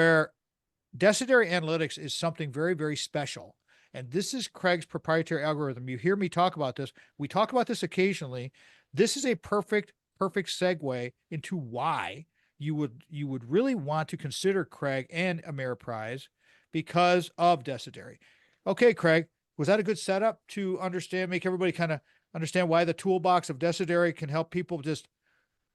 where Decidere Analytics is something very, very special. And this is Craig's proprietary algorithm. You hear me talk about this. We talk about this occasionally. This is a perfect segue into why you would really want to consider Craig and Ameriprise because of Decidere. Okay, Craig, was that a good setup to understand, make everybody kind of understand why the toolbox of Decidere can help people just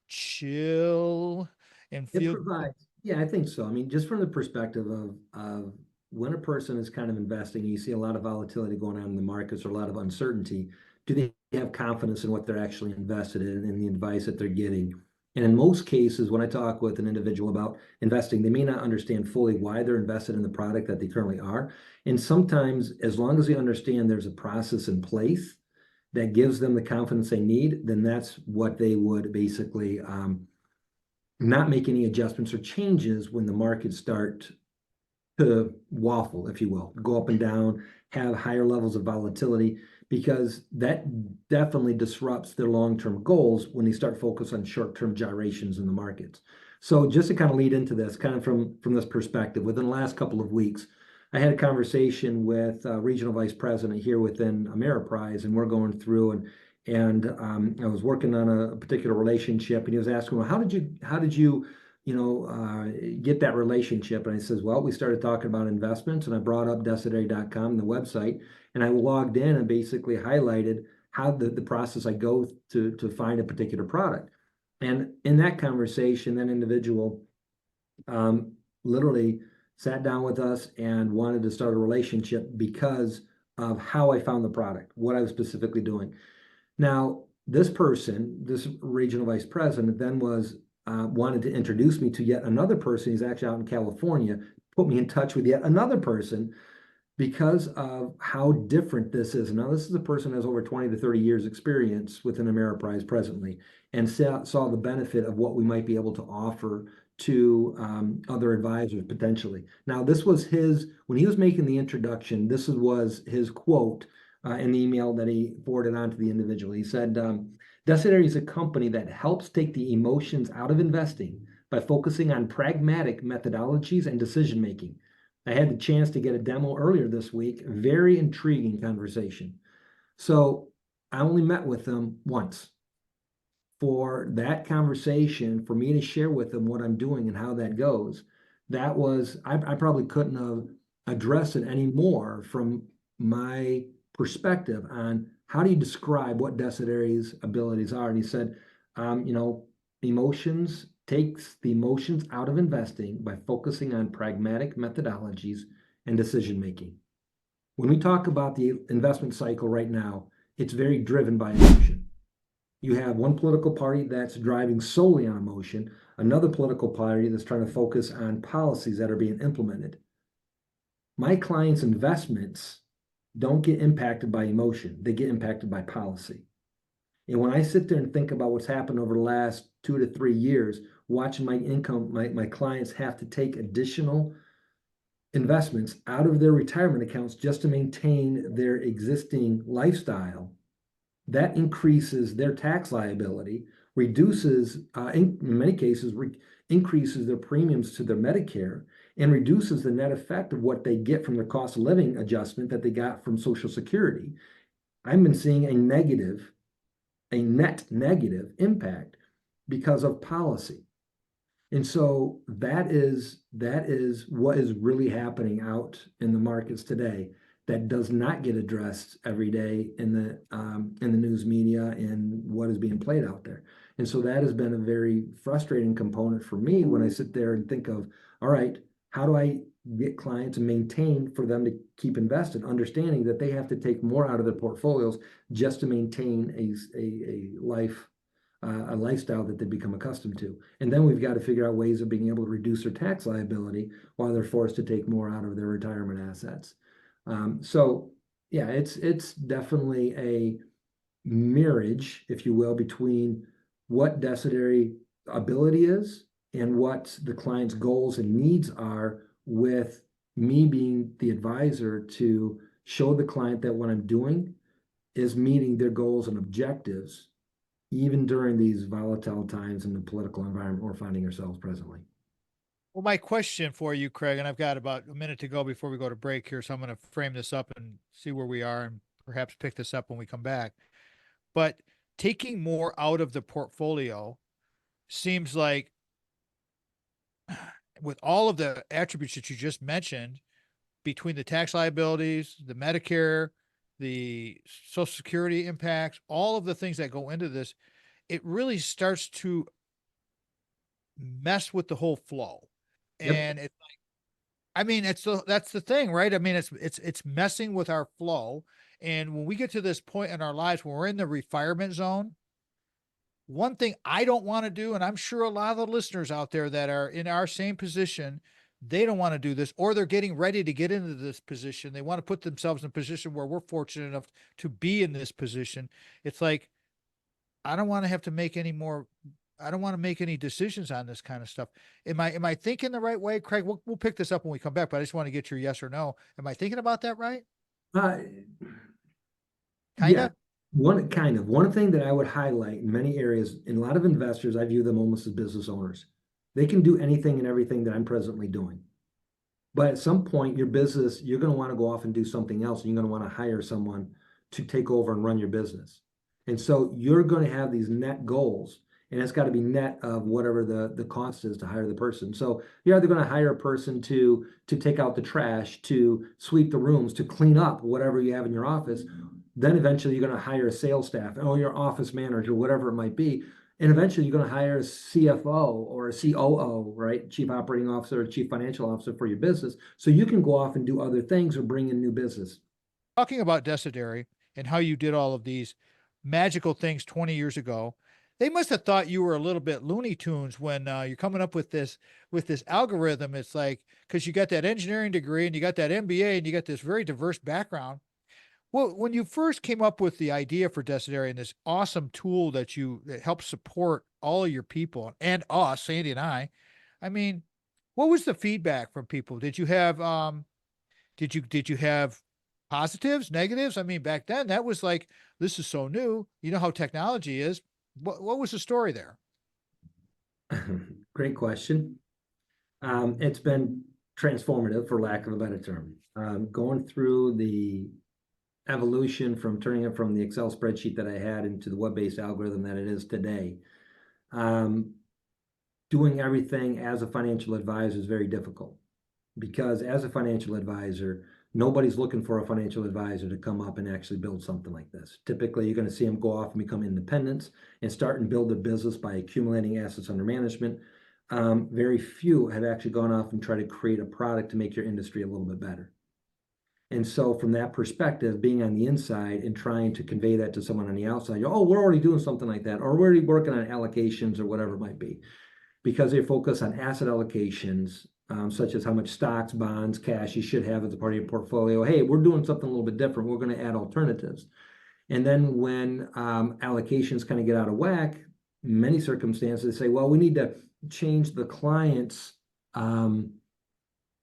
chill and It feel provides, yeah, I think so. I mean, just from the perspective of when a person is kind of investing, you see a lot of volatility going on in the markets or a lot of uncertainty. Do they have confidence in what they're actually invested in and the advice that they're getting? And in most cases, when I talk with an individual about investing, they may not understand fully why they're invested in the product that they currently are. And sometimes, as long as they understand there's a process in place that gives them the confidence they need, then that's what they would basically not make any adjustments or changes when the markets start to waffle, if you will, go up and down, have higher levels of volatility, because that definitely disrupts their long-term goals when they start focus on short-term gyrations in the markets. So just to kind of lead into this, kind of from this perspective, within the last couple of weeks, I had a conversation with a regional vice president here within Ameriprise, and we're going through and I was working on a particular relationship, and he was asking, well, how did you get that relationship? And I says, well, we started talking about investments, and I brought up Decidere.com, the website, and I logged in and basically highlighted how the process I go to find a particular product. And in that conversation, that individual literally sat down with us and wanted to start a relationship because of how I found the product, what I was specifically doing. Now, this person, this regional vice president, then was wanted to introduce me to yet another person. He's actually out in California, put me in touch with yet another person because of how different this is. Now, this is a person who has over 20 to 30 years experience within Ameriprise presently and saw the benefit of what we might be able to offer to other advisors potentially. Now, this was when he was making the introduction, this was his quote in the email that he forwarded on to the individual. He said, Decidere is a company that helps take the emotions out of investing by focusing on pragmatic methodologies and decision making. I had the chance to get a demo earlier this week. Very intriguing conversation. So I only met with them once. For that conversation, for me to share with them what I'm doing and how that goes, that was, I probably couldn't have addressed it any more from my perspective on how do you describe what Decidere's abilities are. And he said, emotions takes the emotions out of investing by focusing on pragmatic methodologies and decision making. When we talk about the investment cycle right now, it's very driven by emotion. You have one political party that's driving solely on emotion, another political party that's trying to focus on policies that are being implemented. My clients' investments don't get impacted by emotion, they get impacted by policy. And when I sit there and think about what's happened over the last 2 to 3 years, watching my clients have to take additional investments out of their retirement accounts just to maintain their existing lifestyle, that increases their tax liability, reduces, in many cases, increases their premiums to their Medicare, and reduces the net effect of what they get from their cost of living adjustment that they got from Social Security. I've been seeing a net negative impact because of policy. And so that is what is really happening out in the markets today that does not get addressed every day in the news media and what is being played out there. And so that has been a very frustrating component for me when I sit there and think of, all right, how do I get clients and maintain for them to keep invested, understanding that they have to take more out of their portfolios just to maintain a lifestyle that they become accustomed to. And then we've got to figure out ways of being able to reduce their tax liability while they're forced to take more out of their retirement assets. So yeah, it's definitely a marriage, if you will, between what Decidere ability is and what the client's goals and needs are, with me being the advisor to show the client that what I'm doing is meeting their goals and objectives, even during these volatile times in the political environment we're finding ourselves presently. Well, my question for you, Craig, and I've got about a minute to go before we go to break here, so I'm going to frame this up and see where we are and perhaps pick this up when we come back. But taking more out of the portfolio seems like, with all of the attributes that you just mentioned, between the tax liabilities, the Medicare, the Social Security impacts, all of the things that go into this, it really starts to mess with the whole flow. Yep. And I mean, that's the thing, right? I mean, it's messing with our flow. And when we get to this point in our lives, when we're in the retirement zone, one thing I don't want to do, and I'm sure a lot of the listeners out there that are in our same position, they don't want to do this, or they're getting ready to get into this position. They want to put themselves in a position where we're fortunate enough to be in this position. It's like, I don't want to have to make any more. I don't want to make any decisions on this kind of stuff. Am I thinking the right way, Craig? We'll pick this up when we come back, but I just want to get your yes or no. Am I thinking about that right? Uh, Kind yeah, of. one thing that I would highlight in many areas, in a lot of investors, I view them almost as business owners. They can do anything and everything that I'm presently doing. But at some point, your business, you're going to want to go off and do something else, and you're going to want to hire someone to take over and run your business. And so you're going to have these net goals, and it's got to be net of whatever the cost is to hire the person. So you're either going to hire a person to take out the trash, to sweep the rooms, to clean up whatever you have in your office. Then eventually you're going to hire a sales staff or your office manager, whatever it might be. And eventually you're going to hire a CFO or a COO, right? Chief Operating Officer or Chief Financial Officer for your business. So you can go off and do other things or bring in new business. Talking about Decidere and how you did all of these magical things 20 years ago, they must have thought you were a little bit Looney Tunes when you're coming up with this algorithm. It's like, because you got that engineering degree and you got that MBA and you got this very diverse background. Well, when you first came up with the idea for Decidere and this awesome tool that helps support all of your people and us, Sandy and I mean, what was the feedback from people? Did you have positives, negatives? I mean, back then that was like, this is so new. You know how technology is. What was the story there? Great question. It's been transformative, for lack of a better term. Going through the evolution from turning it from the Excel spreadsheet that I had into the web-based algorithm that it is today. Doing everything as a financial advisor is very difficult because as a financial advisor, nobody's looking for a financial advisor to come up and actually build something like this. Typically, you're going to see them go off and become independents and start and build their business by accumulating assets under management. Very few have actually gone off and tried to create a product to make your industry a little bit better. And so from that perspective, being on the inside and trying to convey that to someone on the outside, oh, we're already doing something like that, or we're already working on allocations or whatever it might be, because they focus on asset allocations, such as how much stocks, bonds, cash you should have as a part of your portfolio. Hey, we're doing something a little bit different. We're going to add alternatives. And then when allocations kind of get out of whack, in many circumstances, they say, well, we need to change the client's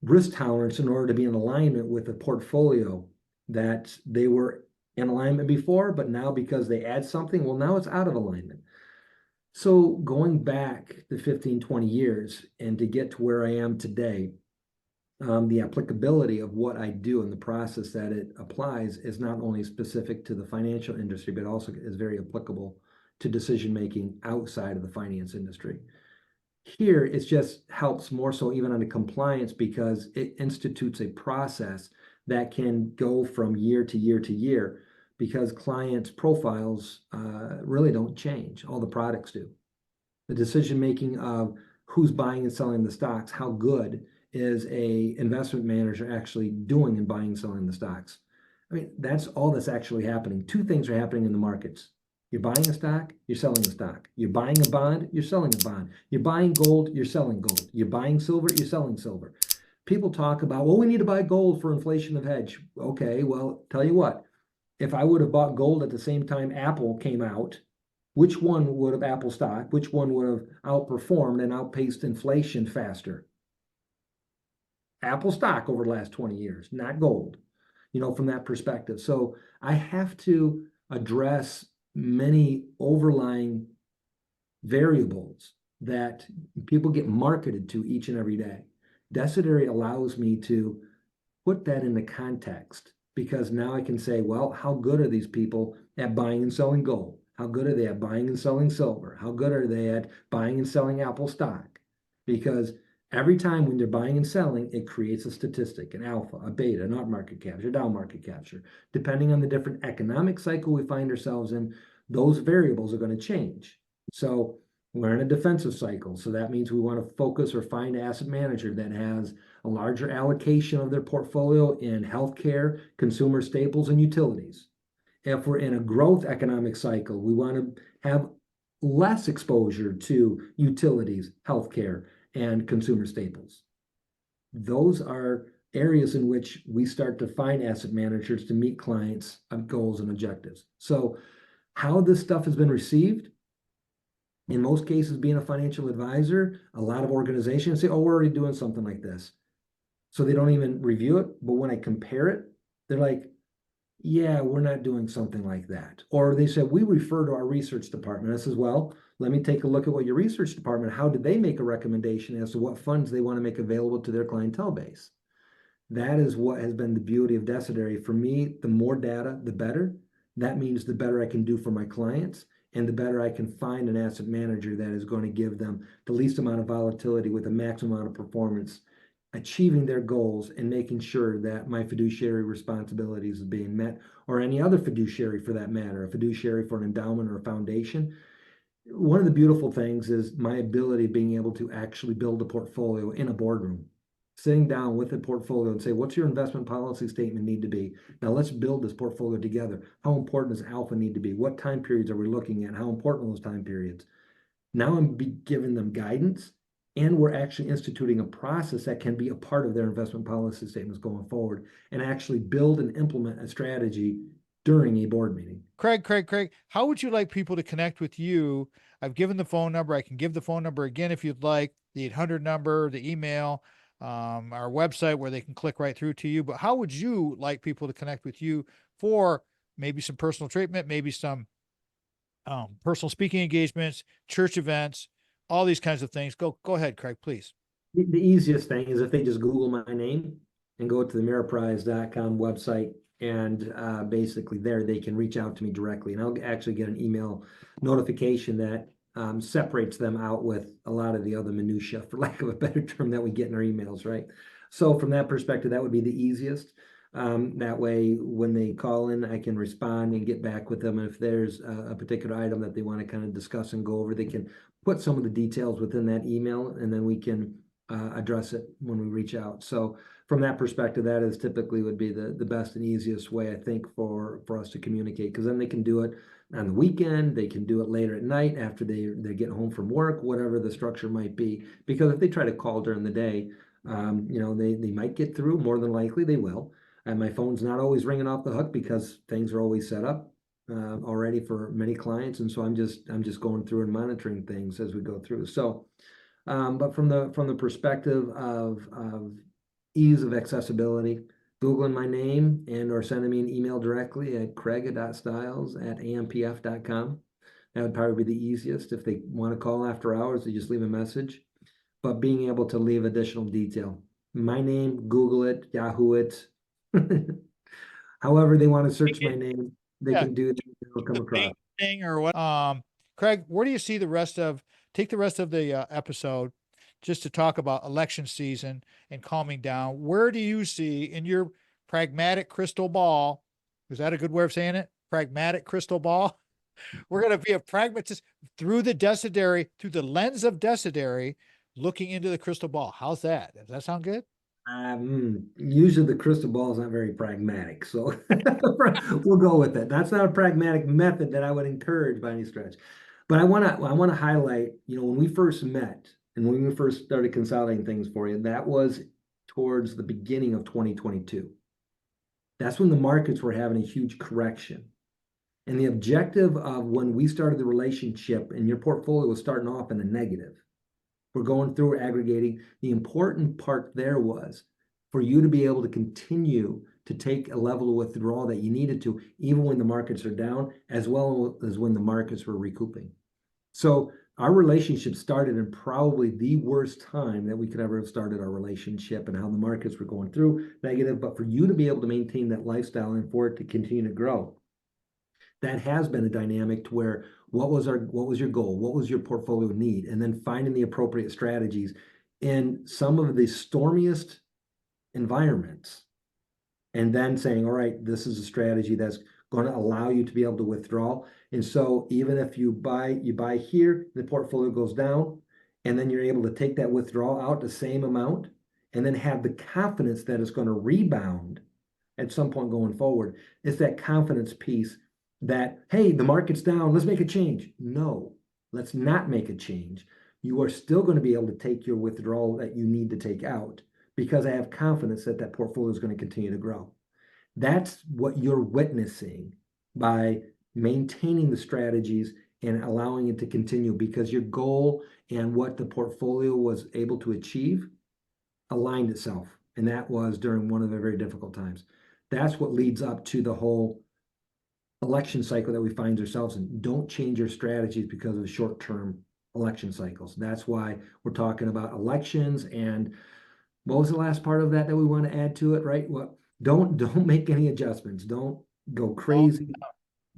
risk tolerance in order to be in alignment with a portfolio that they were in alignment before, but now because they add something, well, now it's out of alignment. So going back to 15, 20 years and to get to where I am today, the applicability of what I do and the process that it applies is not only specific to the financial industry, but also is very applicable to decision-making outside of the finance industry. Here, it just helps more so even on the compliance because it institutes a process that can go from year to year to year because clients' profiles really don't change. All the products do. The decision making of who's buying and selling the stocks, how good is a investment manager actually doing in buying and selling the stocks? I mean, that's all that's actually happening. Two things are happening in the markets. You're buying a stock, you're selling a stock. You're buying a bond, you're selling a bond. You're buying gold, you're selling gold. You're buying silver, you're selling silver. People talk about, well, we need to buy gold for inflation of hedge. Okay, well, tell you what, if I would have bought gold at the same time Apple came out, which one would have Apple stock, which one would have outperformed and outpaced inflation faster? Apple stock over the last 20 years, not gold, from that perspective. So I have to address many overlying variables that people get marketed to each and every day. Decidere allows me to put that into context, because now I can say, well, how good are these people at buying and selling gold? How good are they at buying and selling silver? How good are they at buying and selling Apple stock? Because every time when they're buying and selling, it creates a statistic, an alpha, a beta, an up market capture, down market capture. Depending on the different economic cycle we find ourselves in, those variables are going to change. So we're in a defensive cycle. So that means we want to focus or find an asset manager that has a larger allocation of their portfolio in healthcare, consumer staples, and utilities. If we're in a growth economic cycle, we want to have less exposure to utilities, healthcare, and consumer staples. Those are areas in which we start to find asset managers to meet clients' goals and objectives. So how this stuff has been received, in most cases, being a financial advisor, a lot of organizations say, oh, we're already doing something like this. So they don't even review it. But when I compare it, they're like, yeah, we're not doing something like that. Or they said, we refer to our research department. I says, well, let me take a look at what your research department, how did they make a recommendation as to what funds they want to make available to their clientele base? That is what has been the beauty of Decidere. For me, the more data, the better. That means the better I can do for my clients, and the better I can find an asset manager that is going to give them the least amount of volatility with the maximum amount of performance, achieving their goals and making sure that my fiduciary responsibilities are being met, or any other fiduciary for that matter, a fiduciary for an endowment or a foundation. One of the beautiful things is my ability of being able to actually build a portfolio in a boardroom, sitting down with a portfolio and say, what's your investment policy statement need to be? Now let's build this portfolio together. How important does alpha need to be? What time periods are we looking at? How important are those time periods? Now I'm giving them guidance, and we're actually instituting a process that can be a part of their investment policy statements going forward, and actually build and implement a strategy during a board meeting. Craig, how would you like people to connect with you? I've given the phone number. I can give the phone number again if you'd like, the 800 number, the email, our website where they can click right through to you. But how would you like people to connect with you for maybe some personal treatment, maybe some personal speaking engagements, church events, all these kinds of things? Go ahead, Craig, please. The easiest thing is if they just Google my name and go to the Ameriprise.com website, and basically there they can reach out to me directly, and I'll actually get an email notification that separates them out with a lot of the other minutia, for lack of a better term, that we get in our emails, right? So from that perspective, that would be the easiest. That way, when they call in, I can respond and get back with them. And if there's a particular item that they want to kind of discuss and go over, they can put some of the details within that email, and then we can address it when we reach out. So from that perspective, that is typically would be the best and easiest way, I think, for us to communicate, because then they can do it on the weekend, they can do it later at night after they get home from work, whatever the structure might be. Because if they try to call during the day, they might get through. More than likely they will. And my phone's not always ringing off the hook because things are always set up already for many clients, and so I'm just going through and monitoring things as we go through. So, but from the perspective of ease of accessibility, Googling my name and or sending me an email directly at craig.stiles@ampf.com. That would probably be the easiest. If they want to call after hours, they just leave a message. But being able to leave additional detail. My name, Google it, Yahoo it. However they want to search my name, they can do that. It'll come across. Thing or what? Craig, where do you see take the rest of the episode just to talk about election season and calming down? Where do you see in your pragmatic crystal ball? Is that a good way of saying it? Pragmatic crystal ball. We're going to be a pragmatist through the lens of Decidere, looking into the crystal ball. How's that? Does that sound good? Usually the crystal ball is not very pragmatic, so we'll go with it. That's not a pragmatic method that I would encourage by any stretch. But I want to highlight, when we first met and when we first started consolidating things for you, that was towards the beginning of 2022. That's when the markets were having a huge correction. And the objective of when we started the relationship and your portfolio was starting off in a negative, we're going through aggregating. The important part there was for you to be able to continue to take a level of withdrawal that you needed to, even when the markets are down, as well as when the markets were recouping. So Our relationship started in probably the worst time that we could ever have started our relationship, and how the markets were going through negative. But for you to be able to maintain that lifestyle and for it to continue to grow, that has been a dynamic to where what was your goal? What was your portfolio need? And then finding the appropriate strategies in some of the stormiest environments, and then saying, all right, this is a strategy that's going to allow you to be able to withdraw. And so even if you buy here, the portfolio goes down, and then you're able to take that withdrawal out the same amount, and then have the confidence that it's going to rebound at some point going forward. It's that confidence piece that, hey, the market's down, let's make a change. No, let's not make a change. You are still going to be able to take your withdrawal that you need to take out, because I have confidence that that portfolio is going to continue to grow. That's what you're witnessing by maintaining the strategies and allowing it to continue, because your goal and what the portfolio was able to achieve aligned itself. And that was during one of the very difficult times. That's what leads up to the whole election cycle that we find ourselves in. Don't change your strategies because of short-term election cycles. That's why we're talking about elections. And what was the last part of that we want to add to it, right? Well, don't make any adjustments. Don't go crazy.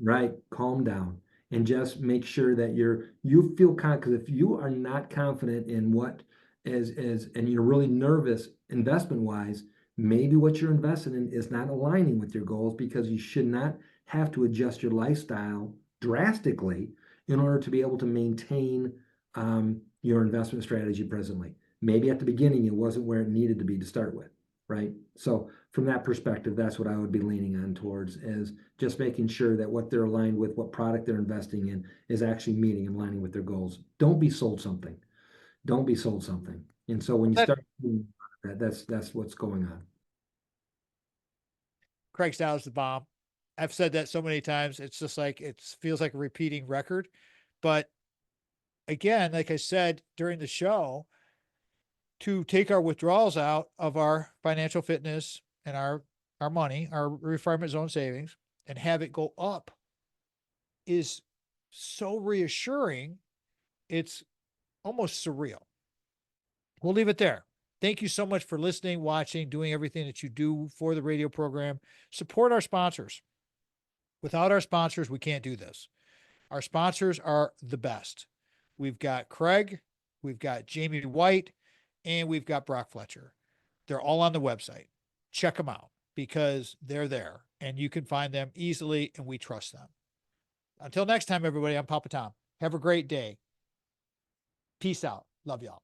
Right, calm down and just make sure that you feel confident. Because if you are not confident in what is and you're really nervous investment wise, maybe what you're investing in is not aligning with your goals, because you should not have to adjust your lifestyle drastically in order to be able to maintain your investment strategy presently. Maybe at the beginning it wasn't where it needed to be to start with, right? So from that perspective, that's what I would be leaning on towards, is just making sure that what they're aligned with, what product they're investing in, is actually meeting and aligning with their goals. Don't be sold something. Don't be sold something. And so when you That, start doing that, that's what's going on. Craig Stiles the bomb. I've said that so many times. It's just like, it feels like a repeating record. But again, like I said during the show, to take our withdrawals out of our financial fitness and our money, our ReFirement Zone savings, and have it go up is so reassuring. It's almost surreal. We'll leave it there. Thank you so much for listening, watching, doing everything that you do for the radio program. Support our sponsors. Without our sponsors, we can't do this. Our sponsors are the best. We've got Craig, we've got Jamie White, and we've got Brock Fletcher. They're all on the website. Check them out, because they're there and you can find them easily, and we trust them. Until next time, everybody, I'm Papa Tom. Have a great day. Peace out. Love y'all.